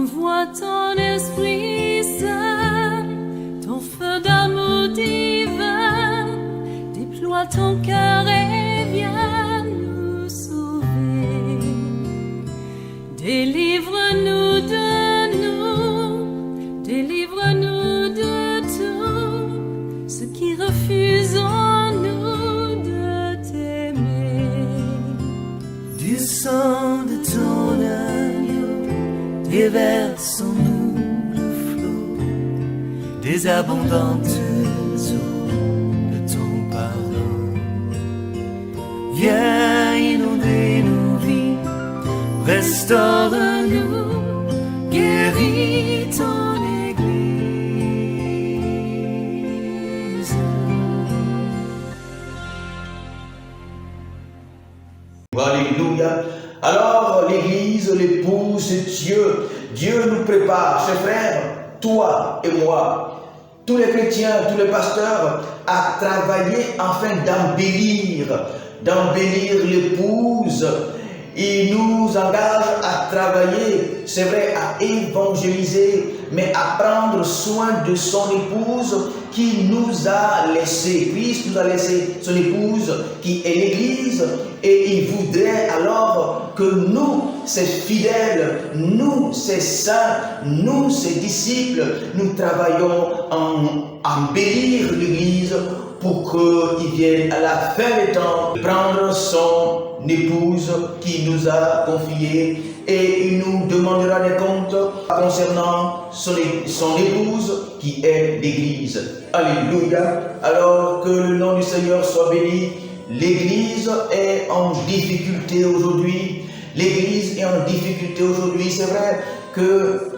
Envoie ton esprit saint, ton feu d'amour divin, déploie ton cœur et viens nous sauver. Délivre-nous de nous, délivre-nous de tout ce qui refuse en nous de t'aimer. Du sang de ton agneau, déverse en nous le flot des abondantes eaux de ton pardon. Viens inonder nos vies, restaure-nous, guéris ton Église. Alléluia. Alors l'Église, l'épouse de Dieu, Dieu nous prépare, chers frères, toi et moi, tous les chrétiens, tous les pasteurs, à travailler afin d'embellir l'épouse. Il nous engage à travailler, c'est vrai, à évangéliser, mais à prendre soin de son épouse qui nous a laissé. Christ nous a laissé son épouse qui est l'Église, et il voudrait alors que nous, ses fidèles, nous, ses saints, nous, ses disciples, nous travaillons à embellir l'Église pour qu'il vienne à la fin des temps prendre son épouse qui nous a confié, et il nous demandera des comptes concernant son épouse qui est l'Église. Alléluia. Alors que le nom du Seigneur soit béni. L'Église est en difficulté aujourd'hui. L'Église est en difficulté aujourd'hui. C'est vrai que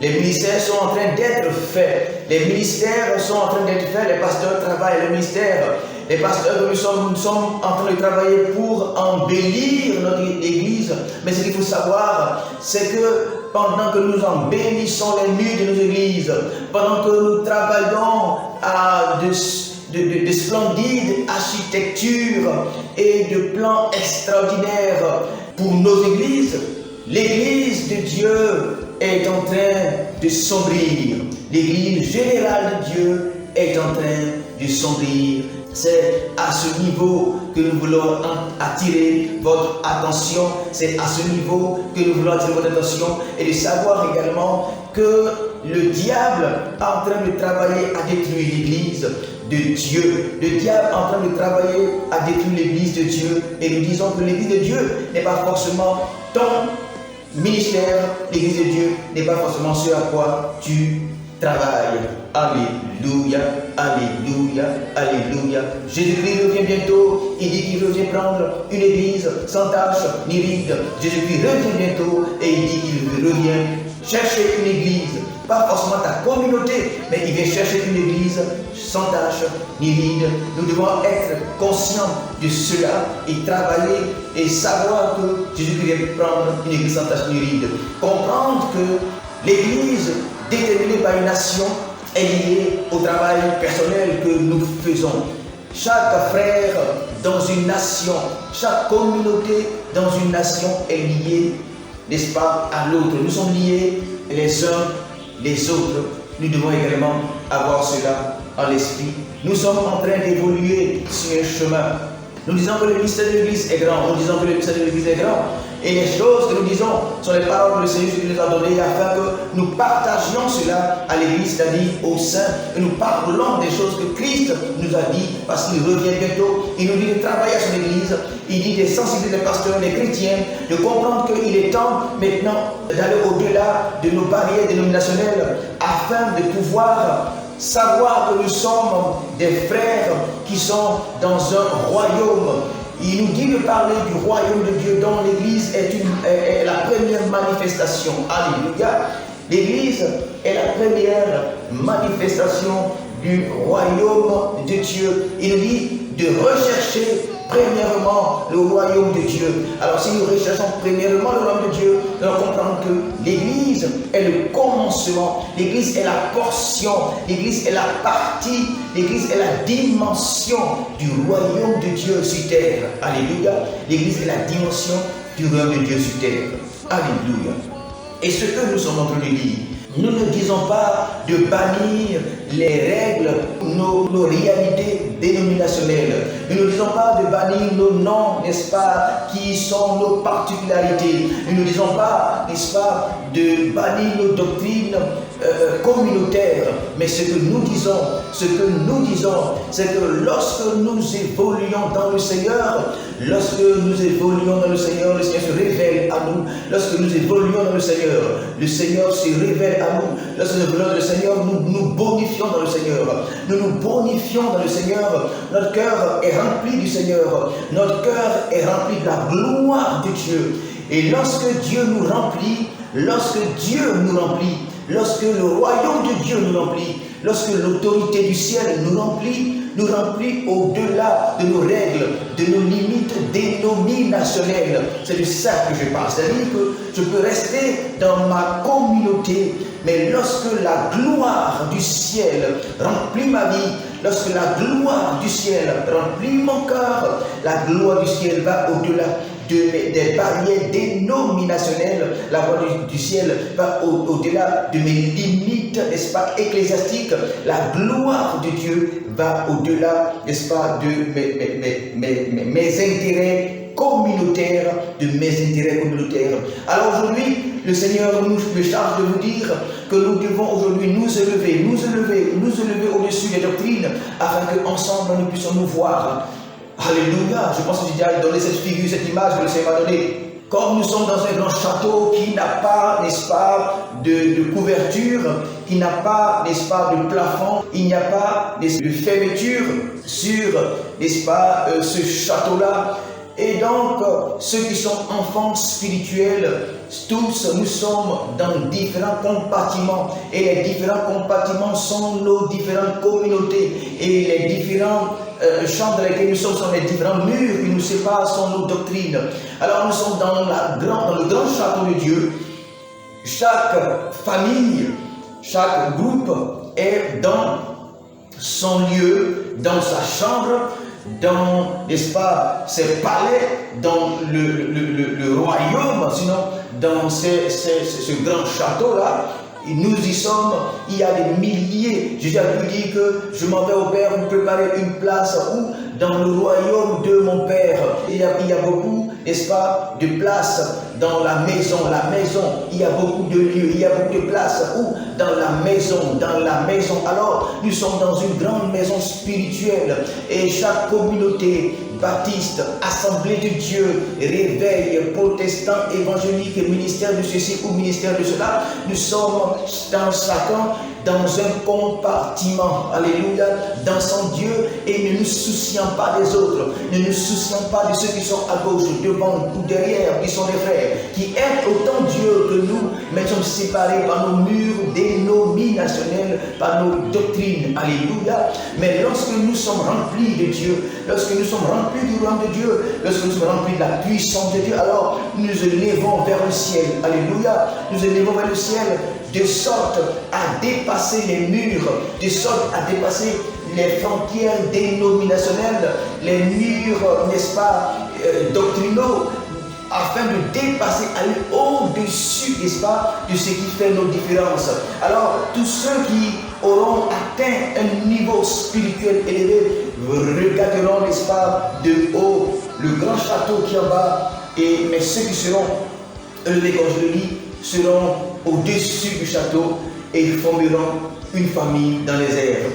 les ministères sont en train d'être faits. Les ministères sont en train d'être faits. Les pasteurs travaillent le ministère. Les pasteurs, nous sommes en train de travailler pour embellir notre Église. Mais ce qu'il faut savoir, c'est que pendant que nous embellissons les murs de nos églises, pendant que nous travaillons à de splendides architectures et de plans extraordinaires pour nos églises, l'Église de Dieu est en train de sombrir. L'Église générale de Dieu est en train de sombrir. C'est à ce niveau que nous voulons attirer votre attention. C'est à ce niveau que nous voulons attirer votre attention, et de savoir également que le diable est en train de travailler à détruire l'Église de Dieu. Le diable est en train de travailler à détruire l'Église de Dieu, et nous disons que l'Église de Dieu n'est pas forcément ton ministère. L'Église de Dieu n'est pas forcément ce à quoi tu travailles. Alléluia, alléluia, alléluia. Jésus-Christ revient bientôt. Il dit qu'il revient prendre une église sans tache ni ride. Jésus-Christ revient bientôt, et il dit qu'il revient chercher une église. Pas forcément ta communauté, mais il vient chercher une église sans tache ni ride. Nous devons être conscients de cela et travailler et savoir que Jésus-Christ vient prendre une église sans tache ni ride. Comprendre que l'église déterminée par une nation est liée au travail personnel que nous faisons. Chaque frère dans une nation, chaque communauté dans une nation est liée, n'est-ce pas, à l'autre. Nous sommes liés les uns les autres. Nous devons également avoir cela en l'esprit. Nous sommes en train d'évoluer sur un chemin. Nous disons que le mystère de l'Église est grand. Nous disons que le mystère de l'Église est grand. Et les choses que nous disons sont les paroles que le Seigneur nous a données afin que nous partagions cela à l'Église, c'est-à-dire aux saints. Et nous parlons des choses que Christ nous a dit, parce qu'il revient bientôt. Il nous dit de travailler à son Église. Il dit de sensibiliser les pasteurs, les chrétiens, de comprendre qu'il est temps maintenant d'aller au-delà de nos barrières dénominationnelles afin de pouvoir savoir que nous sommes des frères qui sont dans un royaume. Il nous dit de parler du royaume de Dieu, dont l'Église est la première manifestation. Alléluia. L'Église est la première manifestation du royaume de Dieu. Il nous dit de rechercher premièrement le royaume de Dieu. Alors si nous recherchons premièrement le royaume de Dieu, nous allons comprendre que l'Église est le commencement, l'Église est la portion, l'Église est la partie, l'Église est la dimension du royaume de Dieu sur terre. Alléluia. L'Église est la dimension du royaume de Dieu sur terre. Alléluia. Et ce que nous sommes en train de dire, nous ne disons pas de bannir les règles, nos réalités dénominationnelles. Nous ne disons pas de bannir nos noms, n'est-ce pas, qui sont nos particularités. Nous ne disons pas, n'est-ce pas, de bannir nos doctrines communautaires. Mais ce que nous disons, c'est que lorsque nous évoluons dans le Seigneur, le Seigneur se révèle à nous. Lorsque nous évoluons dans le Seigneur se révèle à nous. Lorsque nous évoluons dans le Seigneur, nous bonifions dans le Seigneur. Nous nous bonifions dans le Seigneur. Notre cœur est rempli du Seigneur. Notre cœur est rempli de la gloire de Dieu. Et lorsque Dieu nous remplit, lorsque le royaume de Dieu nous remplit, lorsque l'autorité du ciel nous remplit au-delà de nos règles, de nos limites dénominationnelles. C'est de ça que je parle. C'est-à-dire que je peux rester dans ma communauté, mais lorsque la gloire du ciel remplit ma vie, lorsque la gloire du ciel remplit mon cœur, la gloire du ciel va au-delà des barrières dénominationnelles. La gloire du ciel va au-delà de mes limites, n'est-ce pas, ecclésiastiques. La gloire de Dieu va au-delà, n'est-ce pas, de mes intérêts communautaires, Alors aujourd'hui, le Seigneur me charge de vous dire que nous devons aujourd'hui nous élever au-dessus des doctrines, afin qu'ensemble nous puissions nous voir. Alléluia. Je pense que j'ai déjà donné cette figure, cette image que le Seigneur m'a donnée. Comme nous sommes dans un grand château qui n'a pas, n'est-ce pas, de couverture, qui n'a pas, n'est-ce pas, de plafond, il n'y a pas, n'est-ce pas, de fermeture sur, n'est-ce pas, ce château-là. Et donc, ceux qui sont enfants spirituels, tous, nous sommes dans différents compartiments. Et les différents compartiments sont nos différentes communautés. Et les différents chambres dans lesquelles nous sommes sont les différents murs qui nous séparent, sont nos doctrines. Alors nous sommes dans le grand château de Dieu. Chaque famille, chaque groupe est dans son lieu, dans sa chambre, dans, n'est-ce pas, ses palais, dans le royaume, sinon dans ce grand château-là. Nous y sommes, il y a des milliers. Jésus a pu dire que je m'en vais au Père pour préparer une place où dans le royaume de mon Père. Il y a beaucoup, n'est-ce pas, de places dans la maison. Il y a beaucoup de lieux, il y a beaucoup de places où dans la maison. Alors, nous sommes dans une grande maison spirituelle et chaque communauté, baptiste, assemblée de Dieu, réveil, protestant, évangélique, ministère de ceci ou ministère de cela, nous sommes dans chacun dans un compartiment, alléluia, dans son Dieu, et ne nous soucions pas des autres, ne nous soucions pas de ceux qui sont à gauche, devant ou derrière, qui sont des frères, qui aiment autant Dieu que nous, mais sommes séparés par nos murs dénominationnels, par nos doctrines, alléluia. Mais lorsque nous sommes remplis de Dieu, lorsque nous sommes remplis du royaume de Dieu, lorsque nous sommes remplis de la puissance de Dieu, alors nous élevons vers le ciel, alléluia, nous élevons vers le ciel, de sorte à dépasser les murs, de sorte à dépasser les frontières dénominationnelles, les murs, n'est-ce pas, doctrinaux, afin de dépasser, aller au-dessus, n'est-ce pas, de ce qui fait nos différences. Alors, tous ceux qui auront atteint un niveau spirituel élevé regarderont, n'est-ce pas, de haut le grand château qui est en bas, mais ceux qui seront élevés, comme je le dis, seront au-dessus du château et formeront une famille dans les airs.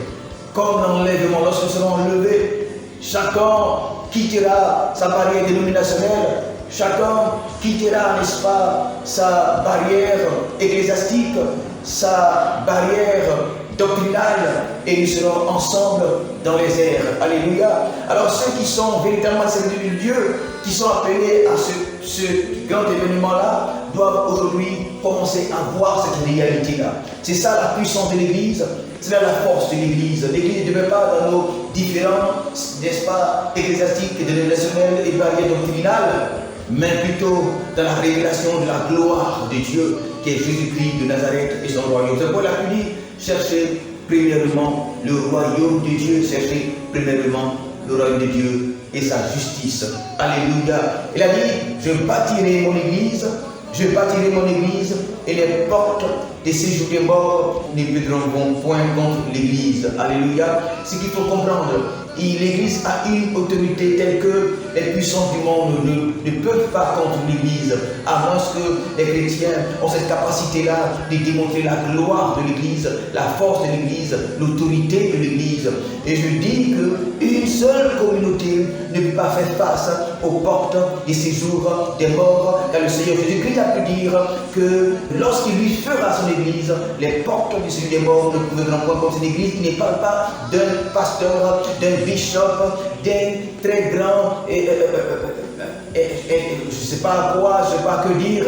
Comme l'enlèvement, lorsque nous serons enlevés, chacun quittera sa barrière dénominationnelle, chacun quittera, n'est-ce pas, sa barrière ecclésiastique, sa barrière doctrinale, et nous serons ensemble dans les airs. Alléluia. Alors ceux qui sont véritablement serviteurs de Dieu, qui sont appelés à ce grand événement-là, doivent aujourd'hui commencer à voir cette réalité-là. C'est ça la puissance de l'Église, c'est là la force de l'Église. L'Église ne devait pas dans nos différents, n'est-ce pas, ecclésiastiques et dénominationnels et barrières doctrinales, mais plutôt dans la révélation de la gloire de Dieu, qui est Jésus-Christ de Nazareth et son royaume. C'est pourquoi il a pu dire, cherchez premièrement le royaume de Dieu, cherchez premièrement le royaume de Dieu et sa justice. Alléluia. Il a dit, je bâtirai mon église Je bâtirai mon église et les portes des séjours des morts ne viendront point contre l'église. Alléluia. Ce qu'il faut comprendre, l'église a une autorité telle que les puissances du monde ne peuvent pas contre l'église, à moins que les chrétiens ont cette capacité-là de démontrer la gloire de l'église, la force de l'église, l'autorité de l'église. Et je dis qu'une seule communauté ne peut pas faire face aux portes des séjours des morts, car le Seigneur Jésus-Christ a pu dire que lorsqu'il lui fera son église, les portes du séjour des morts ne pourront point contre cette église. Il ne parle pas d'un pasteur, d'un bishop, d'un très grand, je ne sais pas quoi, je ne sais pas que dire,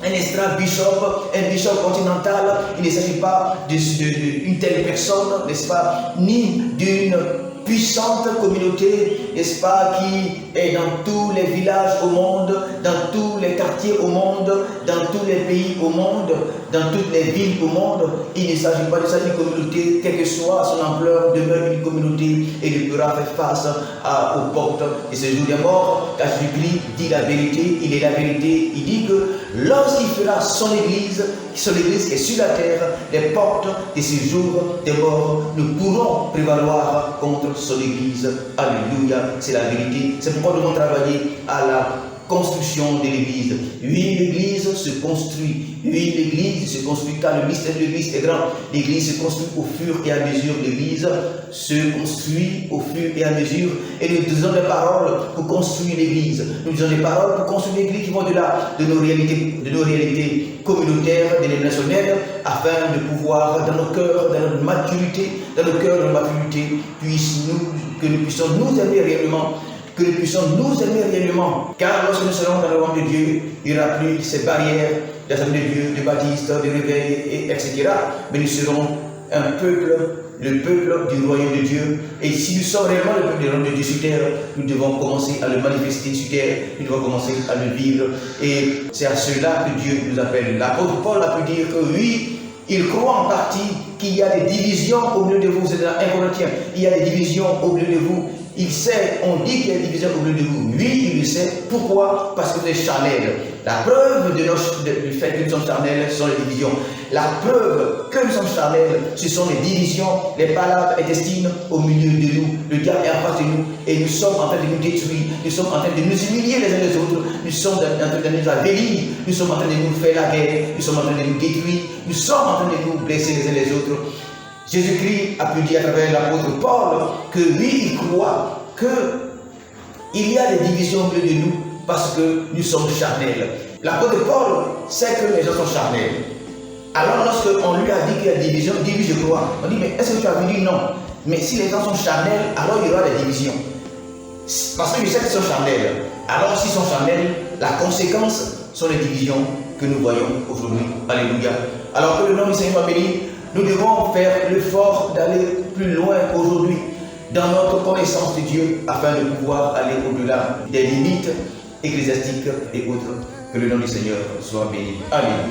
un extra bishop, un bishop continental. Il ne s'agit pas d'une telle personne, n'est-ce pas, ni d'une puissante communauté, n'est-ce pas, qui est dans tous les villages au monde, dans tous les quartiers au monde, dans tous les pays au monde, dans toutes les villes au monde. Il ne s'agit pas de ça, une communauté, quelle que soit son ampleur, demeure une communauté et ne pourra faire face aux portes de ce jour des morts, car Jésus-Christ dit la vérité, il est la vérité. Il dit que lorsqu'il fera son église est sur la terre, les portes de ce jour des morts ne pourront prévaloir contre son église. Alléluia, c'est la vérité. C'est pourquoi nous devons travailler à la construction de l'église. Oui, l'église se construit. Oui, l'église se construit car le mystère de l'église est grand. L'église se construit au fur et à mesure. L'église se construit au fur et à mesure. Et nous disons des paroles pour construire l'église. Nous disons des paroles pour construire l'église qui vont au-delà de nos réalités communautaires, dénominationnelles, afin de pouvoir, dans nos cœurs, dans notre maturité, que nous puissions nous aimer réellement. Que nous puissions nous aimer réellement. Car lorsque nous serons dans le royaume de Dieu, il n'y aura plus ces barrières d'Assemblée de Dieu, de baptistes, de réveil, etc. Mais nous serons un peuple, le peuple du royaume de Dieu. Et si nous sommes réellement le peuple du royaume de Dieu sur terre, nous devons commencer à le manifester sur terre, nous devons commencer à le vivre. Et c'est à cela que Dieu nous appelle. L'apôtre Paul a pu dire que oui, il croit en partie qu'il y a des divisions au milieu de vous. C'est dans 1 Corinthiens, il y a des divisions au milieu de vous. Il sait, on dit qu'il y a une division au milieu de vous. Oui, il le sait. Pourquoi? Parce que vous êtes charnels. La preuve du fait que nous sommes charnels, ce sont les divisions. La preuve que nous sommes charnels, ce sont les divisions, les palabres intestines au milieu de nous. Le diable est en face de nous et nous sommes en train de nous détruire. Nous sommes en train de nous humilier les uns les autres. Nous sommes en train de nous avélir. Nous sommes en train de nous faire la guerre. Nous sommes en train de nous détruire. Nous sommes en train de nous blesser les uns les autres. Jésus-Christ a pu dire à travers l'apôtre Paul que lui, il croit qu'il y a des divisions au milieu de nous parce que nous sommes charnels. L'apôtre Paul sait que les gens sont charnels. Alors lorsqu'on lui a dit qu'il y a des divisions, il dit oui, je crois. On dit mais est-ce que tu as vu? Il dit non. Mais si les gens sont charnels, alors il y aura des divisions. Parce que je sais qu'ils sont charnels. Alors s'ils sont charnels, la conséquence sont les divisions que nous voyons aujourd'hui. Alléluia. Alors que le nom du Seigneur soit béni. Nous devons faire l'effort d'aller plus loin aujourd'hui dans notre connaissance de Dieu afin de pouvoir aller au-delà des limites ecclésiastiques et autres. Que le nom du Seigneur soit béni. Alléluia.